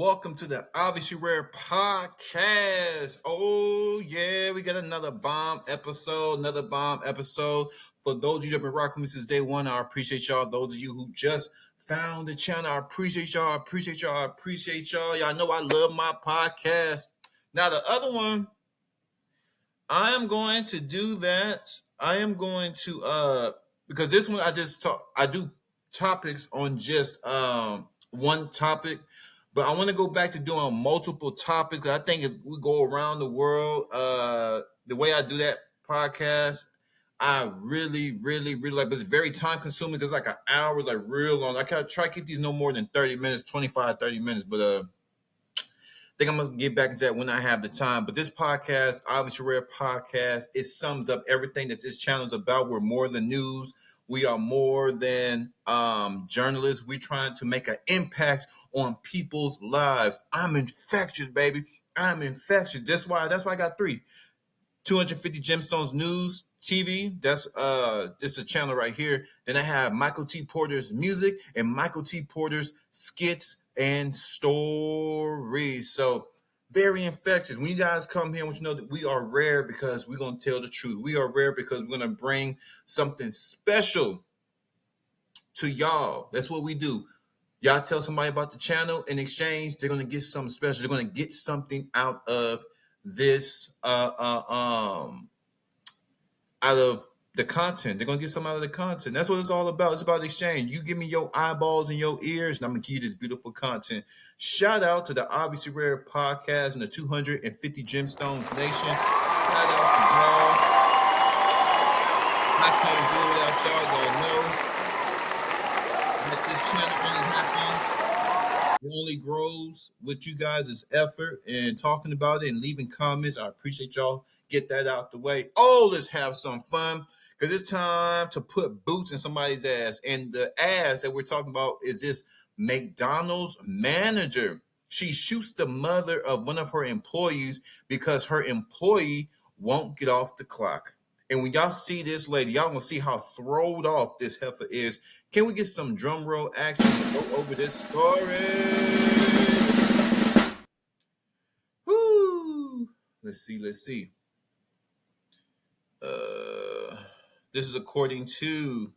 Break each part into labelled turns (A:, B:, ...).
A: welcome to the Obviously Rare podcast. Oh, yeah, we got another bomb episode. For those of you that have been rocking me since day one, I appreciate y'all. Those of you who just found the channel, I appreciate y'all. Y'all know I love my podcast. Now, the other one, I am going to do that. I am going to because this one I do topics on just one topic, but I want to go back to doing multiple topics. 'Cause I think as we go around the world, the way I do that podcast, I really like, but it's very time consuming because like an hour is like real long. I try to keep these no more than 30 minutes, 25, 30 minutes, but think I'm gonna get back into that when I have the time. But this podcast, Obviously Rare Podcast, it sums up everything that this channel is about. We're more than news. We are more than journalists. We're trying to make an impact on people's lives. I'm infectious, baby. I'm infectious. That's why I got 250 Gemstones News TV. That's this is a channel right here. Then I have Michael T. Porter's music and Michael T. Porter's skits and stories. So very infectious. When you guys come here, I want you to know that we are rare because we're gonna tell the truth. We are rare because we're gonna bring something special to y'all. That's what we do. Y'all tell somebody about the channel, in exchange, they're gonna get something special. They're gonna get something out of this out of the content. They're gonna get some out of the content. That's what it's all about. It's about exchange. You give me your eyeballs and your ears, and I'm gonna give you this beautiful content. Shout out to the Obviously Rare Podcast and the 250 Gemstones Nation. Shout out to y'all. I can't do it without y'all. Y'all know that this channel only happens. It only grows with you guys' effort and talking about it and leaving comments. I appreciate y'all. Get that out the way. Oh, let's have some fun because it's time to put boots in somebody's ass. And the ass that we're talking about is this McDonald's manager. She shoots the mother of one of her employees because her employee won't get off the clock. And when y'all see this lady, y'all gonna see how throwed off this heifer is. Can we get some drum roll action to go over this story? Woo! Let's see. This is according to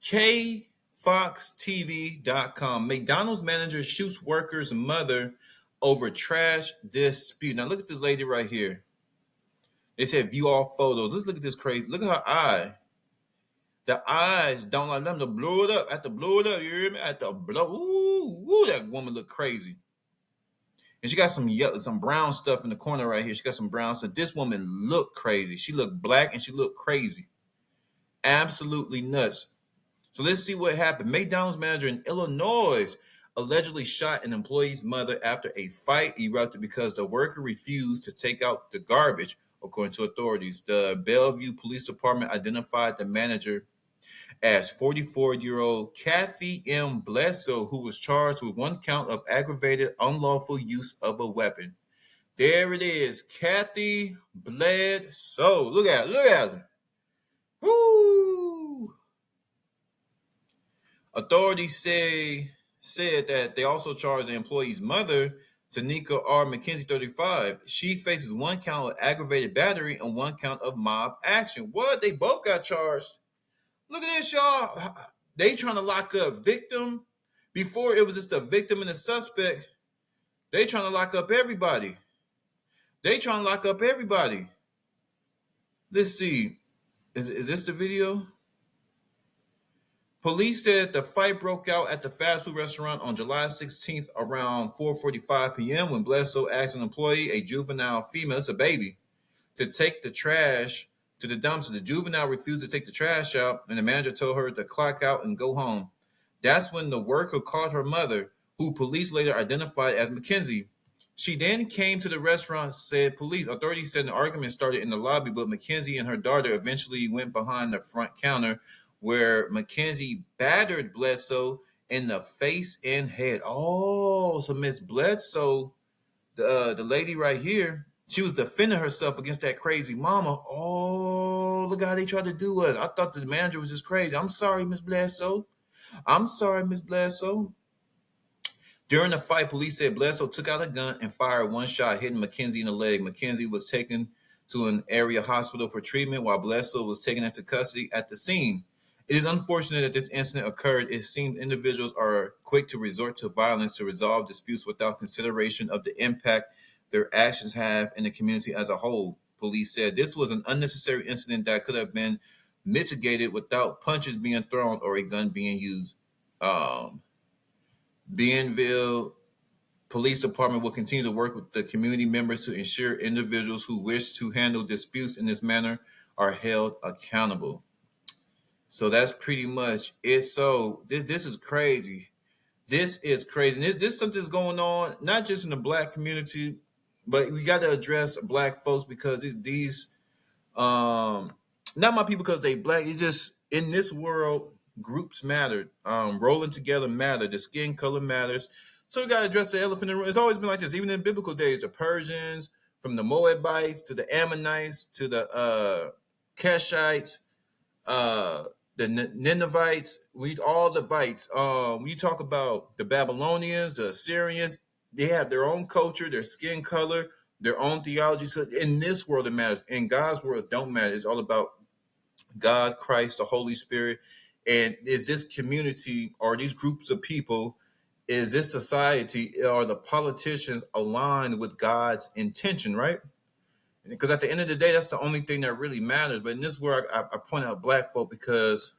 A: KFoxTV.com. McDonald's manager shoots worker's mother over trash dispute. Now look at this lady right here. They said view all photos. Let's look at this crazy. Look at her eye. The eyes don't like them to blow it up. I have to blow it up. You hear me? I have to blow. Ooh, that woman look crazy. And she got some brown stuff in the corner right here. She got some brown stuff. This woman looked crazy. She looked black and she looked crazy. Absolutely nuts. So let's see what happened. McDonald's manager in Illinois allegedly shot an employee's mother after a fight erupted because the worker refused to take out the garbage, according to authorities. The Bellevue Police Department identified the manager as 44-year-old Kathy M. Bledsoe, who was charged with one count of aggravated unlawful use of a weapon. There it is, Kathy Bledsoe. Look at her. Woo! Authorities said that they also charged the employee's mother, Tanika R. McKenzie, 35. She faces one count of aggravated battery and one count of mob action. What? They both got charged. Look at this, y'all. They trying to lock up victim. Before it was just the victim and the suspect. They trying to lock up everybody. Let's see. Is this the video? Police said the fight broke out at the fast food restaurant on July 16th around 4:45 p.m. when Bledsoe asked an employee, a juvenile female, it's a baby, to take the trash to the dumpster. The juvenile refused to take the trash out, and the manager told her to clock out and go home. That's when the worker called her mother, who police later identified as Mackenzie. She then came to the restaurant, said police. Authorities said an argument started in the lobby, but Mackenzie and her daughter eventually went behind the front counter where Mackenzie battered Bledsoe in the face and head. Oh, so Miss Bledsoe, the lady right here, she was defending herself against that crazy mama. Oh, look how they tried to do it. I thought the manager was just crazy. I'm sorry, Miss Bledsoe. During the fight, police said Bledsoe took out a gun and fired one shot, hitting McKenzie in the leg. McKenzie was taken to an area hospital for treatment while Bledsoe was taken into custody at the scene. It is unfortunate that this incident occurred. It seems individuals are quick to resort to violence to resolve disputes without consideration of the impact their actions have in the community as a whole. Police said this was an unnecessary incident that could have been mitigated without punches being thrown or a gun being used. Um, Bienville Police Department will continue to work with the community members to ensure individuals who wish to handle disputes in this manner are held accountable. So that's pretty much it. So this is crazy. This is crazy. This something's going on, not just in the black community, but we got to address black folks because these not my people because they black. It's just in this world, groups matter. Rolling together matter. The skin color matters. So we got to address the elephant in the room. It's always been like this, even in biblical days. The Persians, from the Moabites to the Ammonites to the Keshites, uh, the Ninevites, all the Vites. When you talk about the Babylonians, the Assyrians, they have their own culture, their skin color, their own theology. So in this world, it matters. In God's world, it don't matter. It's all about God, Christ, the Holy Spirit. And is this community or these groups of people, is this society, are the politicians aligned with God's intention, right? Because at the end of the day, that's the only thing that really matters. But in this world, I point out black folk because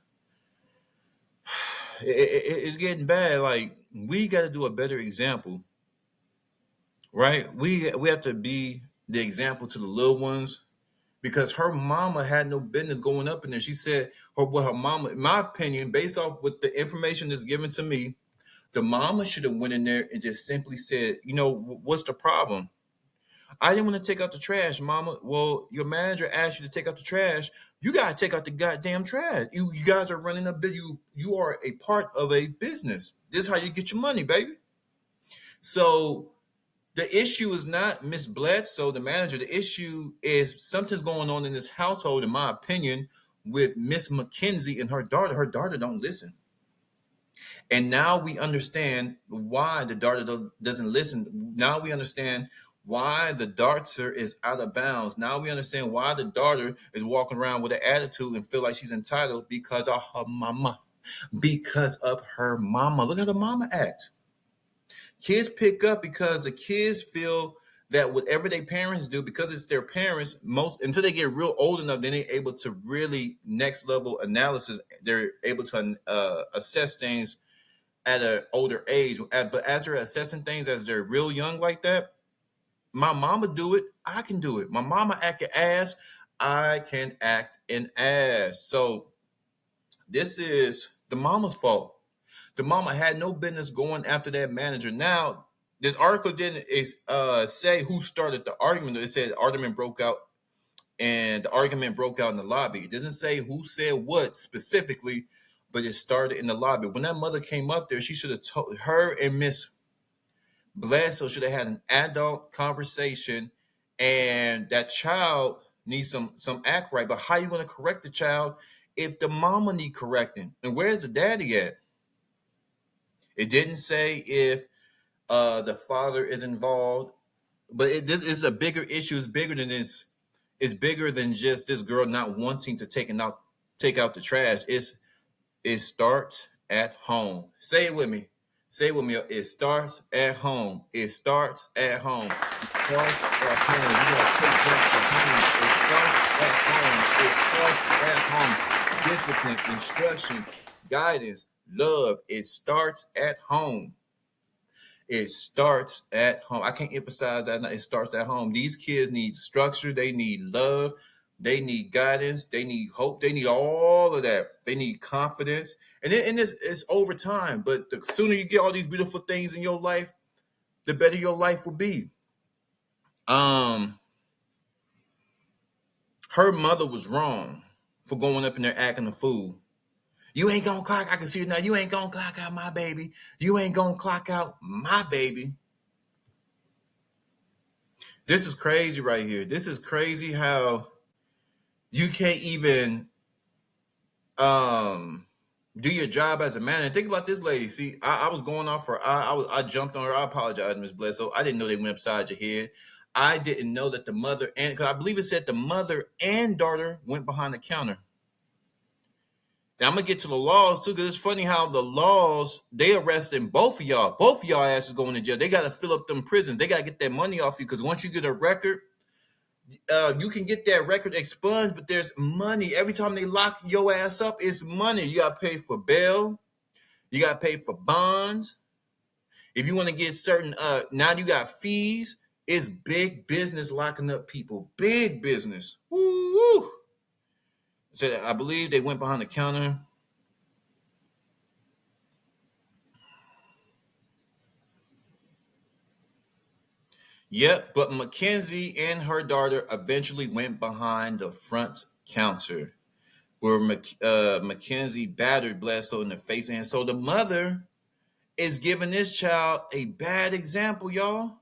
A: it's getting bad. Like, we got to do a better example, right? We have to be the example to the little ones because her mama had no business going up in there. She said what her mama, in my opinion, based off with the information that's given to me, the mama should have went in there and just simply said, what's the problem? I didn't want to take out the trash, mama. Well, your manager asked you to take out the trash. You got to take out the goddamn trash. You guys are running a bit. You are a part of a business. This is how you get your money, baby. So the issue is not Miss Bledsoe, the manager. The issue is something's going on in this household, in my opinion, with Miss McKenzie and her daughter. Her daughter don't listen. And now we understand why the daughter doesn't listen. Now we understand why the darter is out of bounds. Now we understand why the daughter is walking around with an attitude and feel like she's entitled because of her mama. Because of her mama. Look how the mama acts. Kids pick up because the kids feel that whatever their parents do, because it's their parents, most until they get real old enough, then they're able to really next level analysis. They're able to assess things at an older age. But as they're assessing things as they're real young like that, my mama do it, I can do it. My mama act an ass, I can act an ass. So this is the mama's fault. The mama had no business going after that manager. Now, this article didn't say who started the argument. It said the argument broke out in the lobby. It doesn't say who said what specifically, but it started in the lobby. When that mother came up there, she should have told her and Miss Bledsoe should have had an adult conversation, and that child needs some act right. But how you going to correct the child if the mama need correcting? And where's the daddy at? It didn't say if the father is involved, but this is a bigger issue. It's bigger than this. It's bigger than just this girl not wanting to take out the trash. It starts at home. Say it with me. Say it with me. It starts at home. It starts at home. It starts at home. You gotta take that to home. It starts at home. Discipline, instruction, guidance, love. It starts at home. It starts at home. I can't emphasize that. It starts at home. These kids need structure. They need love. They need guidance. They need hope. They need all of that. They need confidence. And it's over time. But the sooner you get all these beautiful things in your life, the better your life will be. Her mother was wrong for going up in there acting a fool. You ain't gonna clock. I can see it now. You ain't gonna clock out my baby. You ain't gonna clock out my baby. This is crazy right here. This is crazy how you can't even Do your job as a man. And think about this lady. See, I was going off her. I jumped on her. I apologize, Miss Bledsoe. I didn't know they went upside your head. I didn't know that the mother and because I believe it said the mother and daughter went behind the counter. And I'm gonna get to the laws too, because it's funny how the laws they arresting both of y'all. Both of y'all asses going to jail. They got to fill up them prisons. They got to get that money off you because once you get a record, you can get that record expunged. But there's money every time they lock your ass up. It's money. You got to pay for bail. You got to pay for bonds. If you want to get certain, now you got fees. It's big business locking up people. Big business. Woo! So I believe they went behind the counter. Yep, but Mackenzie and her daughter eventually went behind the front counter where Mackenzie battered Bledsoe in the face. And so the mother is giving this child a bad example, y'all.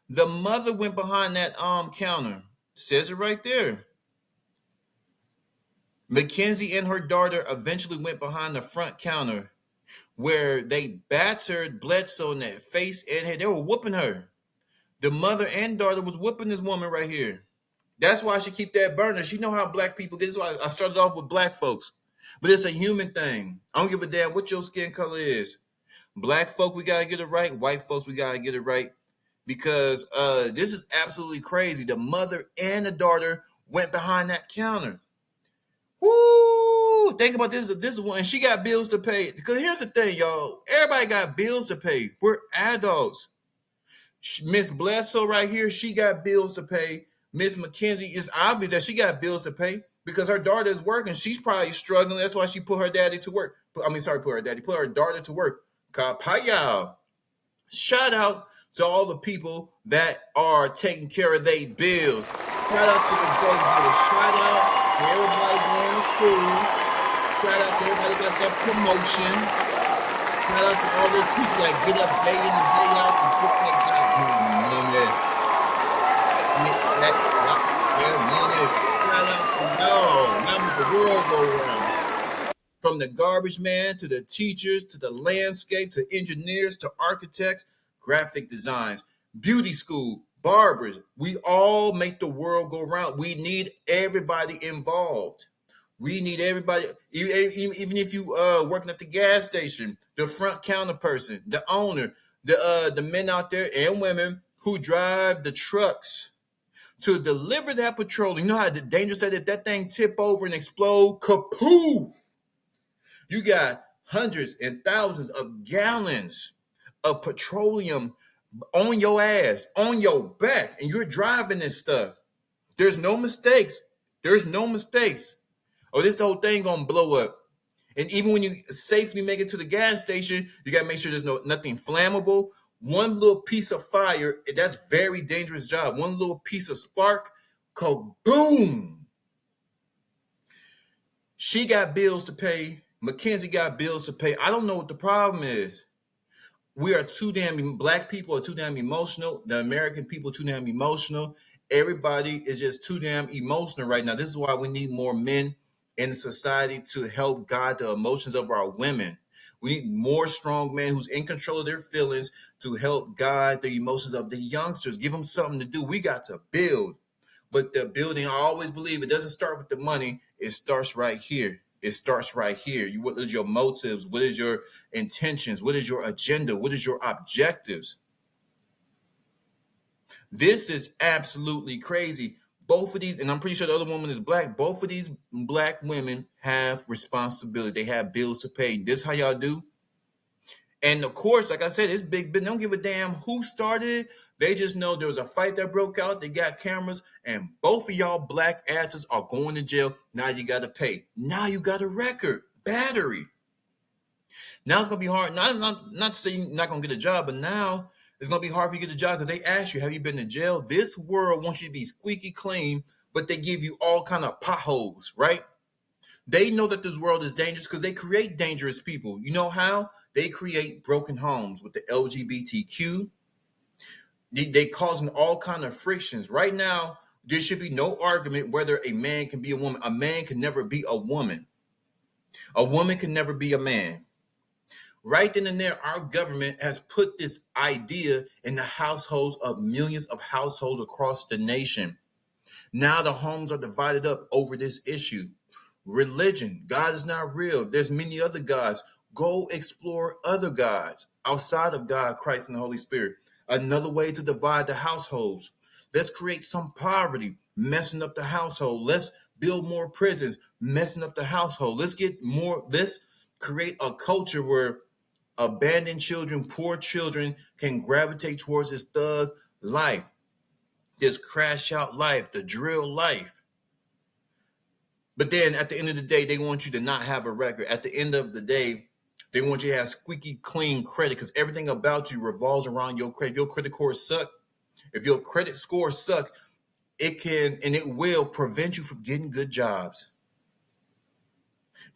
A: The mother went behind that counter. Says it right there. Mackenzie and her daughter eventually went behind the front counter where they battered Bledsoe in the face and head. They were whooping her. The mother and daughter was whooping this woman right here. That's why she keep that burner. She know how black people get. That's why I started off with black folks. But it's a human thing. I don't give a damn what your skin color is. Black folk, we gotta get it right. White folks, we gotta get it right. Because this is absolutely crazy. The mother and the daughter went behind that counter. Woo! Think about this. This is one. And she got bills to pay. Because here's the thing, y'all. Everybody got bills to pay. We're adults. Miss Bledsoe right here, she got bills to pay. Miss Mackenzie, it's obvious that she got bills to pay because her daughter is working. She's probably struggling. That's why she put her daddy to work. Put her daughter to work. Kapaya. Shout out to all the people that are taking care of their bills. Shout out to the babies. Shout out to everybody going to school. Shout out to everybody got that promotion. Shout out to all those people that get up day in and day out to put that goddamn money. Get that goddamn money. Shout out to y'all. Now make the world go round. From the garbage man to the teachers to the landscape to engineers to architects, graphic designs, beauty school, barbers. We all make the world go round. We need everybody involved. We need everybody, even if you working at the gas station, the front counter person, the owner, the men out there and women who drive the trucks to deliver that petroleum. You know how dangerous that if that thing tip over and explode, kapoof. You got hundreds and thousands of gallons of petroleum on your ass, on your back, and you're driving this stuff. There's no mistakes. There's no mistakes. Or this whole thing gonna blow up. And even when you safely make it to the gas station, you gotta make sure there's nothing flammable. One little piece of fire, that's very dangerous job. One little piece of spark, kaboom. She got bills to pay. Mackenzie got bills to pay. I don't know what the problem is. We are black people are too damn emotional. The American people are too damn emotional. Everybody is just too damn emotional right now. This is why we need more men in society to help guide the emotions of our women. We need more strong men who's in control of their feelings to help guide the emotions of the youngsters. Give them something to do. We got to build. But the building, I always believe it doesn't start with the money. It starts right here. It starts right here. What is your motives? What is your intentions? What is your agenda? What is your objectives? This is absolutely crazy. Both of these, and I'm pretty sure the other woman is black. Both of these black women have responsibilities. They have bills to pay. This is how y'all do. And of course, like I said, it's big. They don't give a damn who started it. They just know there was a fight that broke out. They got cameras, and both of y'all black asses are going to jail. Now you got to pay. Now you got a record, battery. Now it's gonna be hard. Not to say you're not gonna get a job, but now it's gonna be hard for you to get a job because they ask you, "Have you been to jail?" This world wants you to be squeaky clean, but they give you all kind of potholes, right? They know that this world is dangerous because they create dangerous people. You know how? They create broken homes with the LGBTQ. They causing all kind of frictions. Right now, there should be no argument whether a man can be a woman. A man can never be a woman. A woman can never be a man. Right then and there, our government has put this idea in the households of millions of households across the nation. Now the homes are divided up over this issue. Religion, God is not real. There's many other gods. Go explore other gods outside of God, Christ, and the Holy Spirit. Another way to divide the households. Let's create some poverty, messing up the household. Let's build more prisons, messing up the household. Let's create a culture where abandoned children, poor children can gravitate towards this thug life, this crash out life, the drill life. But then at the end of the day, they want you to not have a record. At the end of the day, they want you to have squeaky clean credit because everything about you revolves around your credit. If your credit score suck, if your credit score suck, it can and it will prevent you from getting good jobs.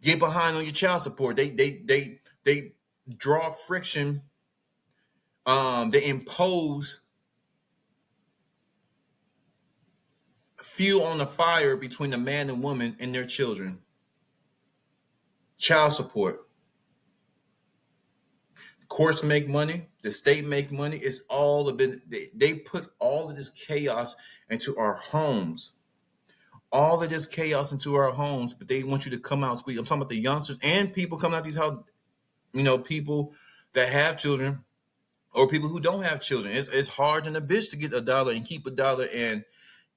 A: Get behind on your child support. They draw friction. They impose fuel on the fire between the man and woman and their children. Child support. Courts make money. The state make money. It's all of it. They put all of this chaos into our homes. All of this chaos into our homes, but they want you to come out squeak. I'm talking about the youngsters and people coming out these houses. People that have children or people who don't have children. It's hard than a bitch to get a dollar and keep a dollar and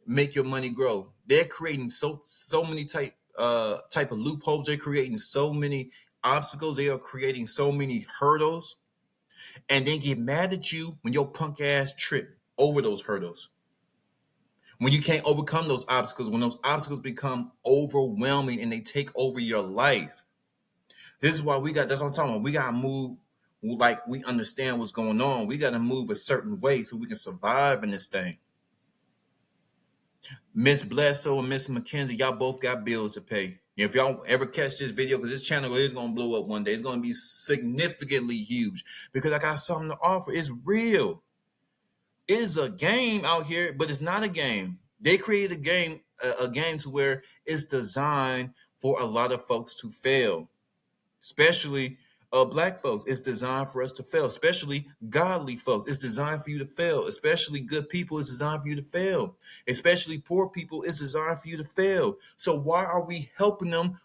A: make your money grow. They're creating so many type of loopholes. They're creating so many obstacles. They are creating so many hurdles, and they get mad at you when your punk ass trip over those hurdles. When you can't overcome those obstacles, when those obstacles become overwhelming and they take over your life. This is why that's what I'm talking about. We got to move like we understand what's going on. We got to move a certain way so we can survive in this thing. Miss Bledsoe and Miss McKenzie, y'all both got bills to pay. If y'all ever catch this video, because this channel is going to blow up one day, it's going to be significantly huge because I got something to offer. It's real. It is a game out here, but it's not a game. They created a game to where it's designed for a lot of folks to fail, especially Black folks. It's designed for us to fail, especially godly folks. It's designed for you to fail, especially good people. It's designed for you to fail, especially poor people. It's designed for you to fail. So why are we helping them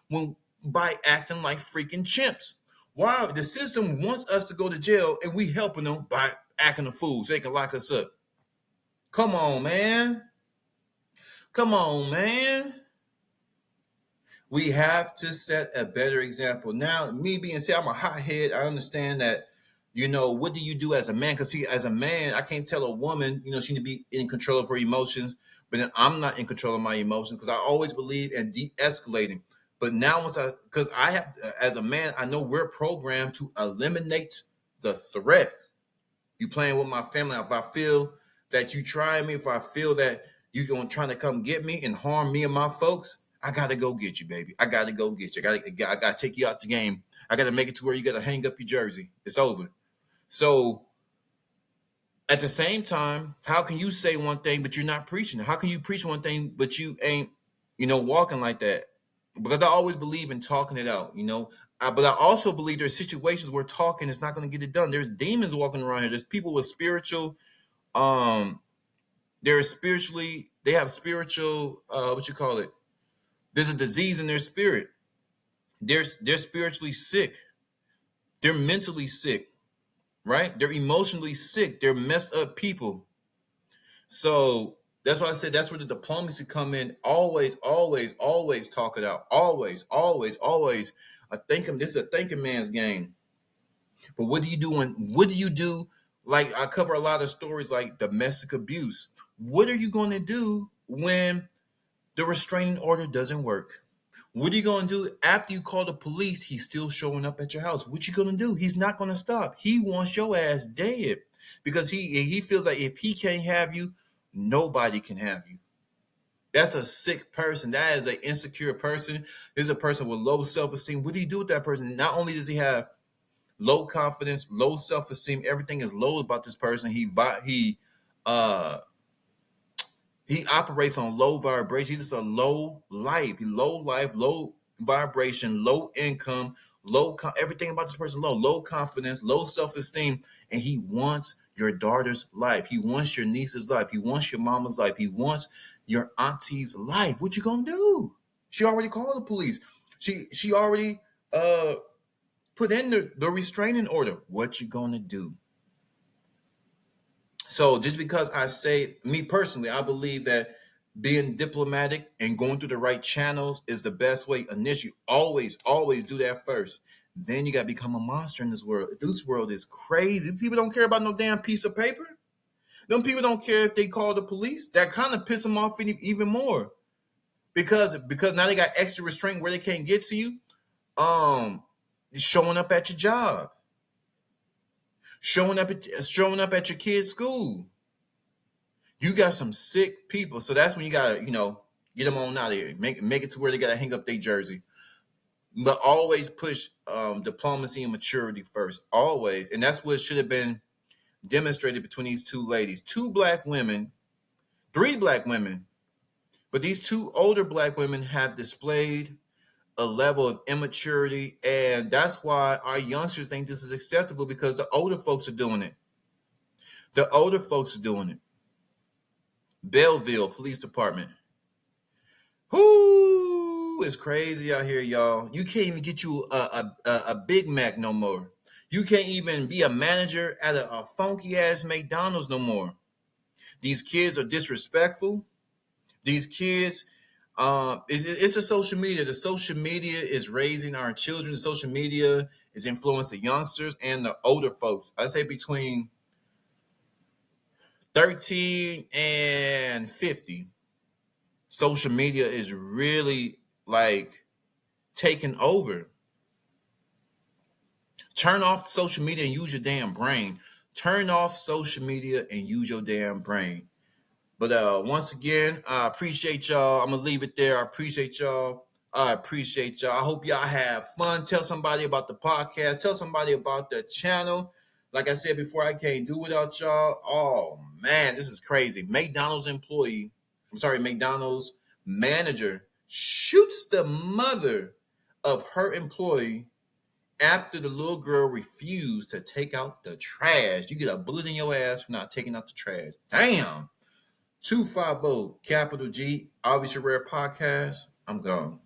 A: by acting like freaking chimps? Why the system wants us to go to jail and we helping them by acting a fool so they can lock us up? Come on, man. Come on, man. We have to set a better example. Now, me being said, I'm a hothead. I understand that, what do you do as a man? Because see, as a man, I can't tell a woman, she need to be in control of her emotions, but then I'm not in control of my emotions because I always believe in de-escalating. But now because I have, as a man, I know we're programmed to eliminate the threat. You playing with my family. If I feel that you try me, if I feel that you're going trying to come get me and harm me and my folks, I gotta go get you, baby. I gotta go get you. I gotta take you out the game. I gotta make it to where you gotta hang up your jersey. It's over. So at the same time, how can you say one thing but you're not preaching? How can you preach one thing but you ain't, walking like that? Because I always believe in talking it out, but I also believe there's situations where talking is not going to get it done. There's demons walking around here. There's people with spiritual, they have spiritual, there's a disease in their spirit. They're spiritually sick. They're mentally sick, right? They're emotionally sick. They're messed up people. So that's why I said that's where the diplomacy come in. Always, always, always talk it out. Always, always, always. This is a thinking man's game. But what do you do like I cover a lot of stories like domestic abuse. What are you going to do when the restraining order doesn't work? What are you going to do after you call the police? He's still showing up at your house. What you going to do? He's not going to stop. He wants your ass dead because he feels like if he can't have you, nobody can have you. That's a sick person. That is an insecure person. This is a person with low self-esteem. What do you do with that person? Not only does he have low confidence, low self-esteem, everything is low about this person. He operates on low vibration. He's just a low life. Low life, low vibration, low income, everything about this person low confidence, low self-esteem, and he wants your daughter's life. He wants your niece's life. He wants your mama's life. He wants your auntie's life. What you gonna do? She already called the police. She already put in the restraining order. What you gonna do? So just because I say, me personally, I believe that being diplomatic and going through the right channels is the best way. Initially, always do that first. Then you got to become a monster in this world. This world is crazy. People don't care about no damn piece of paper. Them people don't care if they call the police. That kind of piss them off even more because now they got extra restraint where they can't get to you. Showing up at your job, showing up at your kid's school. You got some sick people, so that's when you gotta, get them on out of here. Make it to where they gotta hang up their jersey, but always push diplomacy and maturity first, always. And that's what should have been demonstrated between these two ladies, 2 black women, 3 black women, but these 2 older black women have displayed a level of immaturity, and that's why our youngsters think this is acceptable because the older folks are doing it. The older folks are doing it. Belleville Police Department. Whoo, it's crazy out here, y'all. You can't even get you a Big Mac no more. You can't even be a manager at a funky ass McDonald's no more. These kids are disrespectful. These kids, it's a social media. The social media is raising our children. The social media is influencing the youngsters and the older folks. I say between 13 and 50. Social media is really like taking over. Turn off social media and use your damn brain. Turn off social media and use your damn brain. But once again, I appreciate y'all. I'm gonna leave it there. I appreciate y'all. I hope y'all have fun. Tell somebody about the podcast. Tell somebody about the channel. Like I said before, I can't do without y'all. Oh man, this is crazy. McDonald's manager shoots the mother of her employee after the little girl refused to take out the trash. You get a bullet in your ass for not taking out the trash. Damn. 250 capital G, Obviously Rare Podcast. I'm gone.